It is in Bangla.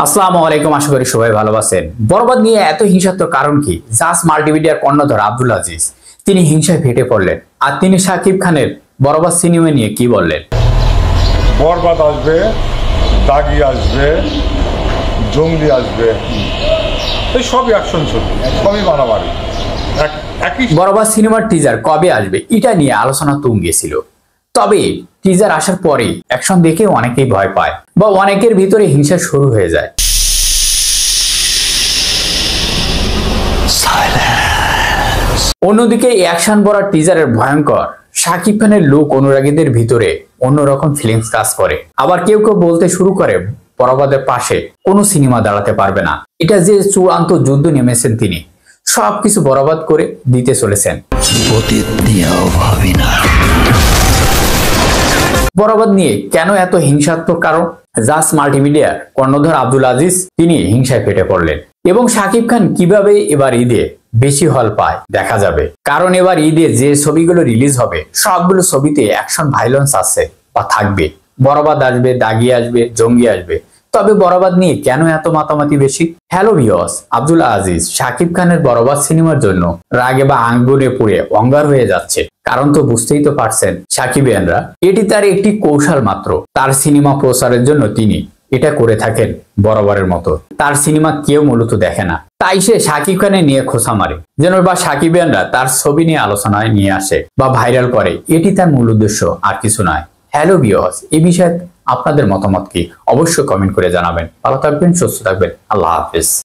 আসসালামু আলাইকুম, আশা করি সবাই ভালো আছেন। বরবাদ নিয়ে এত হিংসাত্মক কারণ কি? জাস মাল্টিমিডিয়ার কর্ণধার আব্দুল আজিজ তিনি হিংসায় ফেটে পড়লেন, আর তিনি শাকিব খানের বরবাদ সিনেমা নিয়ে কি বললেন? বরবাদ আসবে, দাগি আসবে, জঙ্গলি আসবে, এই সবই অ্যাকশন ছবি, সবই মারামারি। বরবাদ সিনেমার টিজার কবে আসবে এটা নিয়ে আলোচনা তুঙ্গে ছিল। তবে টিজার আসার পরেই অ্যাকশন দেখে অনেকেই ভয় পায় বা অনেকের ভিতরে হিংসা শুরু হয়ে যায়। অন্যদিকে অ্যাকশন ভরা টিজারের ভয়ঙ্কর শাকিব খানের লুক অনুরাগীদের ভিতরে অন্যরকম ফিলিংস কাজ করে। আবার কেউ কেউ বলতে শুরু করে বরবাদের পাশে কোনো সিনেমা দাঁড়াতে পারবে না। এটা যে চূড়ান্ত যুদ্ধ নেমেছেন তিনি, সবকিছু বরবাদ করে দিতে চলেছেন। বরবাদ নিয়ে কেন এত হিংসাত্মক কারণ? জাস মাল্টিমিডিয়ার কর্ণধার আব্দুল আজিজ তিনি হিংসায় ফেটে পড়লেন এবং শাকিব খান কিভাবে এবার ঈদে বেশি হল পায় দেখা যাবে। কারণ এবার ঈদে যে ছবিগুলো রিলিজ হবে সবগুলো ছবিতে অ্যাকশন ভাইলেন্স আছে বা থাকবে। বরবাদ আসবে, দাগি আসবে, জঙ্গি আসবে, তবে বরবাদ নিয়ে কেন এত মাতামাতি বেশি? হ্যালো ভিউয়ার্স, আব্দুল আজিজ শাকিব খানের বরবাদ সিনেমার জন্য রাগে বা আঙ্গুনে পুড়ে অঙ্গার হয়ে যাচ্ছে। কারণ তো বুঝতেই তো পারছেন শাকিবিয়ানরা, এটি তার একটি কৌশল মাত্র। তার সিনেমা প্রচারের জন্য তিনি এটা করে থাকেন বরাবরের মতো। তার সিনেমা কেউ মূলত দেখে না, তাই সে শাকিব খানের নিয়ে খোঁচা মারে যেন বা শাকিবিয়ানরা তার ছবি নিয়ে আলোচনায় নিয়ে আসে বা ভাইরাল করে। এটি তার মূল উদ্দেশ্য, আর কিছু নয়। হ্যালো ভিউয়ার্স, এই বিষয়ে আপনাদের মতামত কি? অবশ্যই কমেন্ট করে জানাবেন। ভালো থাকবেন, সুস্থ থাকবেন। আল্লাহ হাফেজ।